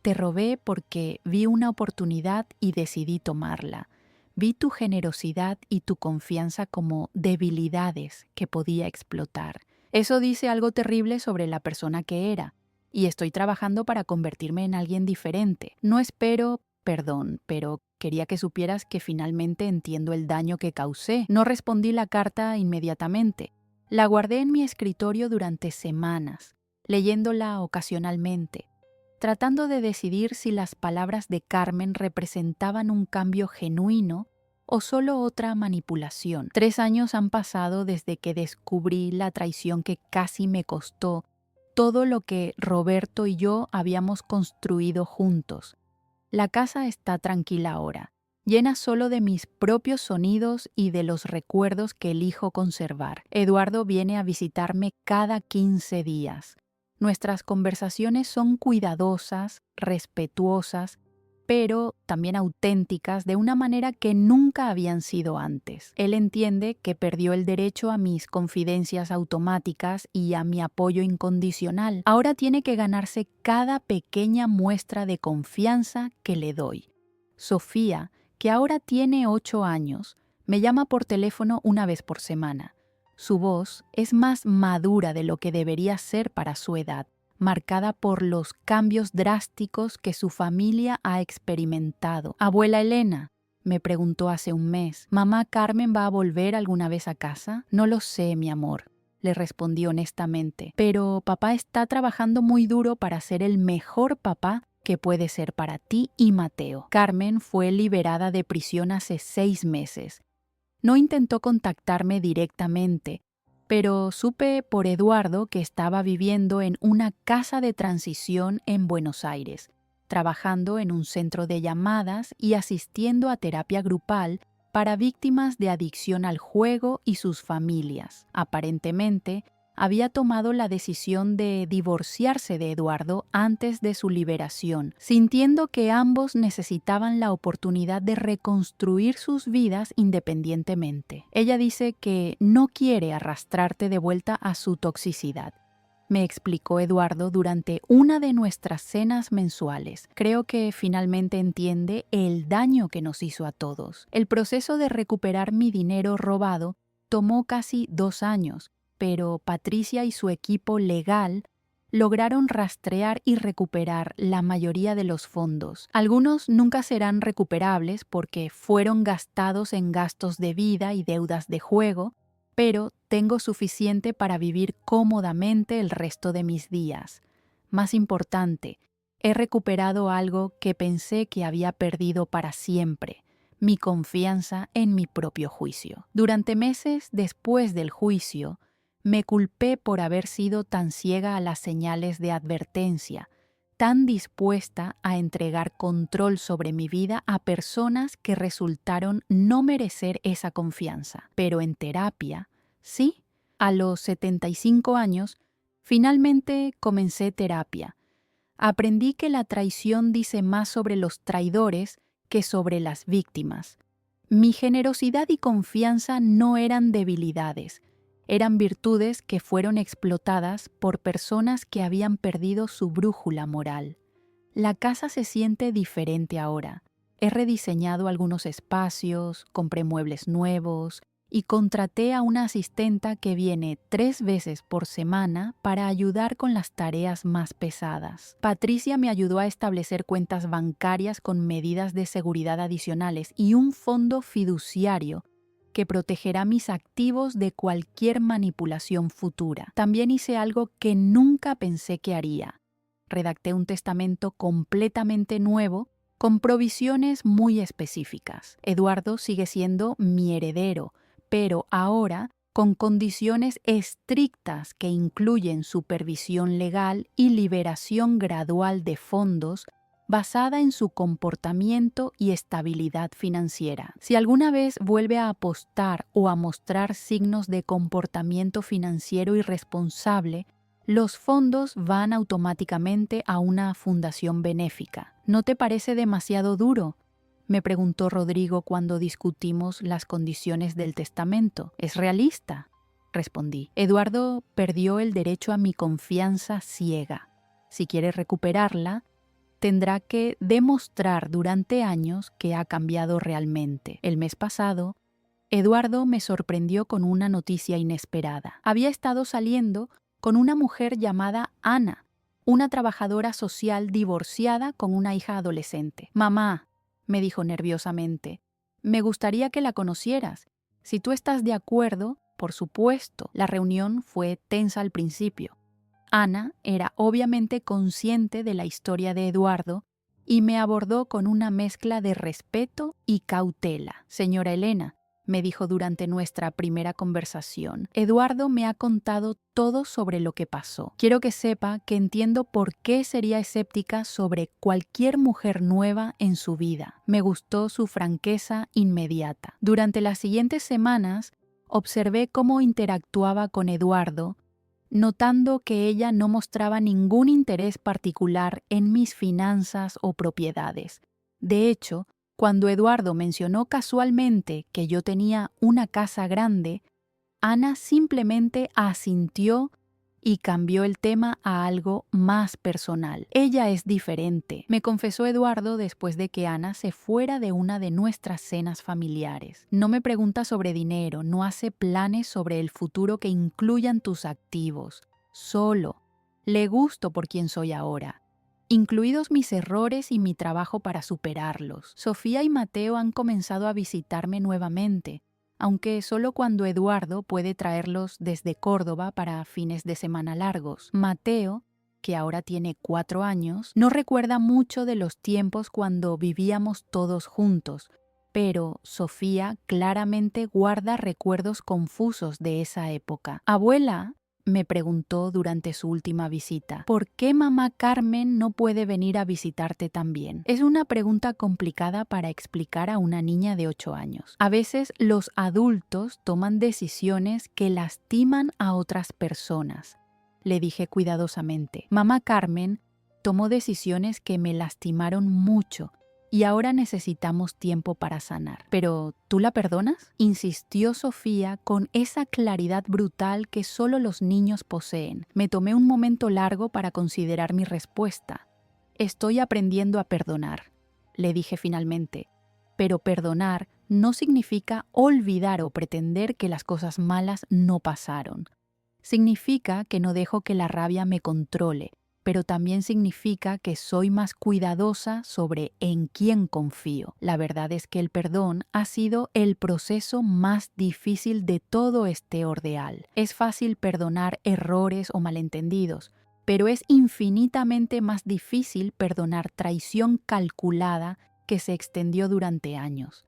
Te robé porque vi una oportunidad y decidí tomarla. Vi tu generosidad y tu confianza como debilidades que podía explotar. Eso dice algo terrible sobre la persona que era, y estoy trabajando para convertirme en alguien diferente. No espero perdón, pero quería que supieras que finalmente entiendo el daño que causé. No respondí la carta inmediatamente. La guardé en mi escritorio durante semanas, leyéndola ocasionalmente, tratando de decidir si las palabras de Carmen representaban un cambio genuino o solo otra manipulación. 3 años han pasado desde que descubrí la traición que casi me costó todo lo que Roberto y yo habíamos construido juntos. La casa está tranquila ahora, llena solo de mis propios sonidos y de los recuerdos que elijo conservar. Eduardo viene a visitarme cada 15 días. Nuestras conversaciones son cuidadosas, respetuosas, pero también auténticas de una manera que nunca habían sido antes. Él entiende que perdió el derecho a mis confidencias automáticas y a mi apoyo incondicional. Ahora tiene que ganarse cada pequeña muestra de confianza que le doy. Sofía, que ahora tiene 8 años, me llama por teléfono una vez por semana. Su voz es más madura de lo que debería ser para su edad, marcada por los cambios drásticos que su familia ha experimentado. Abuela Elena, me preguntó hace un mes, ¿mamá Carmen va a volver alguna vez a casa? No lo sé, mi amor, le respondí honestamente, pero papá está trabajando muy duro para ser el mejor papá que puede ser para ti y Mateo. Carmen fue liberada de prisión hace 6 meses. No intentó contactarme directamente, pero supe por Eduardo que estaba viviendo en una casa de transición en Buenos Aires, trabajando en un centro de llamadas y asistiendo a terapia grupal para víctimas de adicción al juego y sus familias. Aparentemente, había tomado la decisión de divorciarse de Eduardo antes de su liberación, sintiendo que ambos necesitaban la oportunidad de reconstruir sus vidas independientemente. Ella dice que no quiere arrastrarte de vuelta a su toxicidad, me explicó Eduardo durante una de nuestras cenas mensuales. Creo que finalmente entiende el daño que nos hizo a todos. El proceso de recuperar mi dinero robado tomó casi 2 años, pero Patricia y su equipo legal lograron rastrear y recuperar la mayoría de los fondos. Algunos nunca serán recuperables porque fueron gastados en gastos de vida y deudas de juego, pero tengo suficiente para vivir cómodamente el resto de mis días. Más importante, he recuperado algo que pensé que había perdido para siempre: mi confianza en mi propio juicio. Durante meses después del juicio, me culpé por haber sido tan ciega a las señales de advertencia, tan dispuesta a entregar control sobre mi vida a personas que resultaron no merecer esa confianza. Pero en terapia, sí, a los 75 años, finalmente comencé terapia. Aprendí que la traición dice más sobre los traidores que sobre las víctimas. Mi generosidad y confianza no eran debilidades, eran virtudes que fueron explotadas por personas que habían perdido su brújula moral. La casa se siente diferente ahora. He rediseñado algunos espacios, compré muebles nuevos y contraté a una asistenta que viene 3 veces por semana para ayudar con las tareas más pesadas. Patricia me ayudó a establecer cuentas bancarias con medidas de seguridad adicionales y un fondo fiduciario que protegerá mis activos de cualquier manipulación futura. También hice algo que nunca pensé que haría. Redacté un testamento completamente nuevo con provisiones muy específicas. Eduardo sigue siendo mi heredero, pero ahora con condiciones estrictas que incluyen supervisión legal y liberación gradual de fondos basada en su comportamiento y estabilidad financiera. Si alguna vez vuelve a apostar o a mostrar signos de comportamiento financiero irresponsable, los fondos van automáticamente a una fundación benéfica. ¿No te parece demasiado duro?, me preguntó Rodrigo cuando discutimos las condiciones del testamento. ¿Es realista?, respondí. Eduardo perdió el derecho a mi confianza ciega. Si quiere recuperarla, tendrá que demostrar durante años que ha cambiado realmente. El mes pasado, Eduardo me sorprendió con una noticia inesperada. Había estado saliendo con una mujer llamada Ana, una trabajadora social divorciada con una hija adolescente. «Mamá», me dijo nerviosamente, «me gustaría que la conocieras. Si tú estás de acuerdo, por supuesto». La reunión fue tensa al principio. Ana era obviamente consciente de la historia de Eduardo y me abordó con una mezcla de respeto y cautela. «Señora Elena», me dijo durante nuestra primera conversación, «Eduardo me ha contado todo sobre lo que pasó. Quiero que sepa que entiendo por qué sería escéptica sobre cualquier mujer nueva en su vida». Me gustó su franqueza inmediata. Durante las siguientes semanas, observé cómo interactuaba con Eduardo, notando que ella no mostraba ningún interés particular en mis finanzas o propiedades. De hecho, cuando Eduardo mencionó casualmente que yo tenía una casa grande, Ana simplemente asintió y cambió el tema a algo más personal. «Ella es diferente», me confesó Eduardo después de que Ana se fuera de una de nuestras cenas familiares. «No me pregunta sobre dinero, no hace planes sobre el futuro que incluyan tus activos. Solo le gusto por quien soy ahora, incluidos mis errores y mi trabajo para superarlos. Sofía y Mateo han comenzado a visitarme nuevamente, aunque solo cuando Eduardo puede traerlos desde Córdoba para fines de semana largos. Mateo, que ahora tiene 4 años, no recuerda mucho de los tiempos cuando vivíamos todos juntos, pero Sofía claramente guarda recuerdos confusos de esa época. «Abuela», me preguntó durante su última visita, «¿por qué mamá Carmen no puede venir a visitarte también?». Es una pregunta complicada para explicar a una niña de 8 años. A veces los adultos toman decisiones que lastiman a otras personas, le dije cuidadosamente. Mamá Carmen tomó decisiones que me lastimaron mucho y ahora necesitamos tiempo para sanar. «¿Pero tú la perdonas?», insistió Sofía con esa claridad brutal que solo los niños poseen. Me tomé un momento largo para considerar mi respuesta. «Estoy aprendiendo a perdonar», le dije finalmente. «Pero perdonar no significa olvidar o pretender que las cosas malas no pasaron. Significa que no dejo que la rabia me controle, pero también significa que soy más cuidadosa sobre en quién confío». La verdad es que el perdón ha sido el proceso más difícil de todo este ordeal. Es fácil perdonar errores o malentendidos, pero es infinitamente más difícil perdonar traición calculada que se extendió durante años.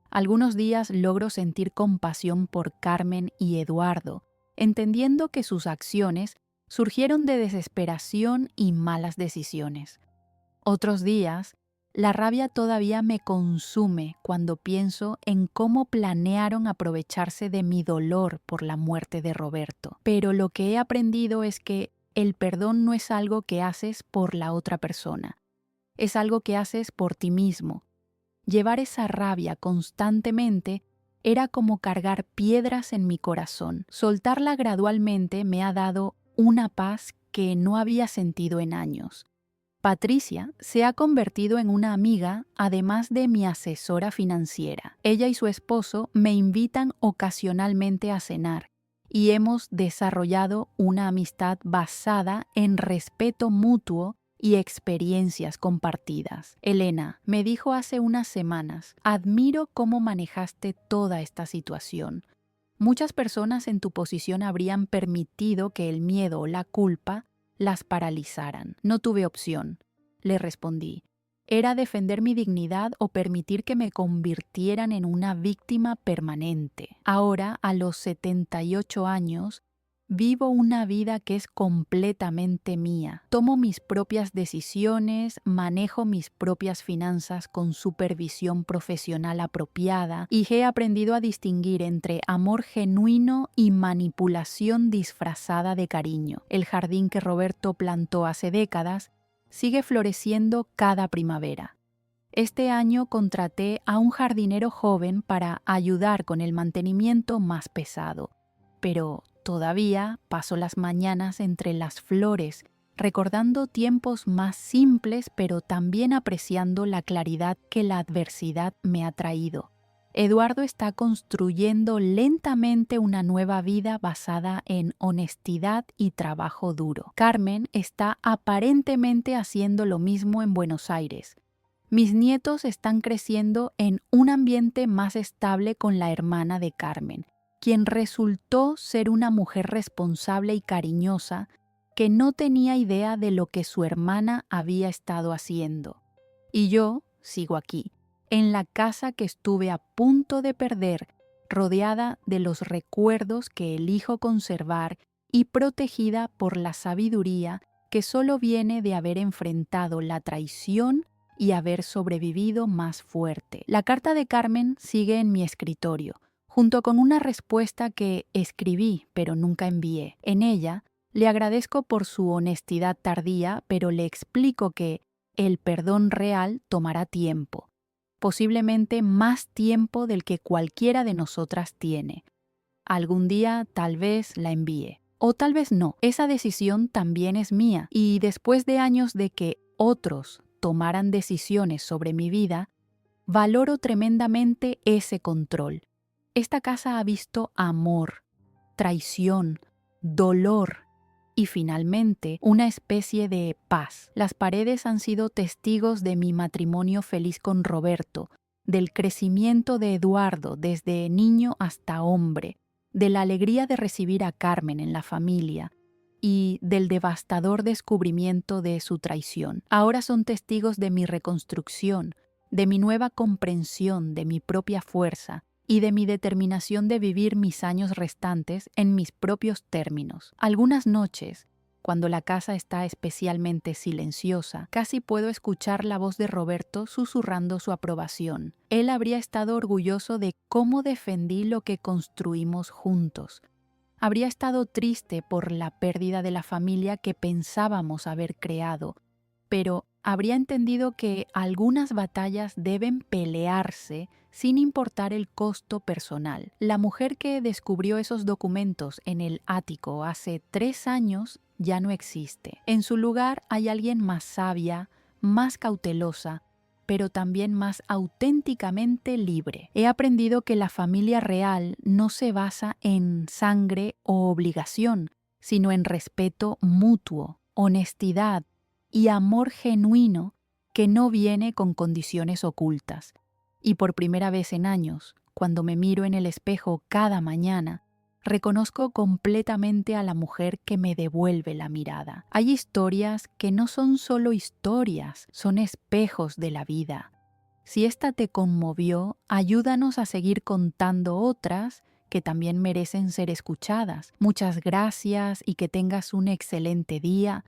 Algunos días logro sentir compasión por Carmen y Eduardo, entendiendo que sus acciones surgieron de desesperación y malas decisiones. Otros días, la rabia todavía me consume cuando pienso en cómo planearon aprovecharse de mi dolor por la muerte de Roberto. Pero lo que he aprendido es que el perdón no es algo que haces por la otra persona, es algo que haces por ti mismo. Llevar esa rabia constantemente era como cargar piedras en mi corazón. Soltarla gradualmente me ha dado una paz que no había sentido en años. Patricia se ha convertido en una amiga, además de mi asesora financiera. Ella y su esposo me invitan ocasionalmente a cenar y hemos desarrollado una amistad basada en respeto mutuo y experiencias compartidas. «Elena», me dijo hace unas semanas, «admiro cómo manejaste toda esta situación. Muchas personas en tu posición habrían permitido que el miedo o la culpa las paralizaran». «No tuve opción», le respondí. Era defender mi dignidad o permitir que me convirtieran en una víctima permanente. Ahora, a los 78 años, vivo una vida que es completamente mía. Tomo mis propias decisiones, manejo mis propias finanzas con supervisión profesional apropiada y he aprendido a distinguir entre amor genuino y manipulación disfrazada de cariño. El jardín que Roberto plantó hace décadas sigue floreciendo cada primavera. Este año contraté a un jardinero joven para ayudar con el mantenimiento más pesado, pero todavía paso las mañanas entre las flores, recordando tiempos más simples, pero también apreciando la claridad que la adversidad me ha traído. Eduardo está construyendo lentamente una nueva vida basada en honestidad y trabajo duro. Carmen está aparentemente haciendo lo mismo en Buenos Aires. Mis nietos están creciendo en un ambiente más estable con la hermana de Carmen, quien resultó ser una mujer responsable y cariñosa que no tenía idea de lo que su hermana había estado haciendo. Y yo sigo aquí, en la casa que estuve a punto de perder, rodeada de los recuerdos que elijo conservar y protegida por la sabiduría que solo viene de haber enfrentado la traición y haber sobrevivido más fuerte. La carta de Carmen sigue en mi escritorio, junto con una respuesta que escribí pero nunca envié. En ella, le agradezco por su honestidad tardía, pero le explico que el perdón real tomará tiempo, posiblemente más tiempo del que cualquiera de nosotras tiene. Algún día tal vez la envíe, o tal vez no. Esa decisión también es mía, y después de años de que otros tomaran decisiones sobre mi vida, valoro tremendamente ese control. Esta casa ha visto amor, traición, dolor y finalmente una especie de paz. Las paredes han sido testigos de mi matrimonio feliz con Roberto, del crecimiento de Eduardo desde niño hasta hombre, de la alegría de recibir a Carmen en la familia y del devastador descubrimiento de su traición. Ahora son testigos de mi reconstrucción, de mi nueva comprensión de mi propia fuerza y de mi determinación de vivir mis años restantes en mis propios términos. Algunas noches, cuando la casa está especialmente silenciosa, casi puedo escuchar la voz de Roberto susurrando su aprobación. Él habría estado orgulloso de cómo defendí lo que construimos juntos. Habría estado triste por la pérdida de la familia que pensábamos haber creado, pero habría entendido que algunas batallas deben pelearse sin importar el costo personal. La mujer que descubrió esos documentos en el ático hace 3 años ya no existe. En su lugar hay alguien más sabia, más cautelosa, pero también más auténticamente libre. He aprendido que la familia real no se basa en sangre o obligación, sino en respeto mutuo, honestidad y amor genuino que no viene con condiciones ocultas. Y por primera vez en años, cuando me miro en el espejo cada mañana, reconozco completamente a la mujer que me devuelve la mirada. Hay historias que no son solo historias, son espejos de la vida. Si esta te conmovió, ayúdanos a seguir contando otras que también merecen ser escuchadas. Muchas gracias y que tengas un excelente día.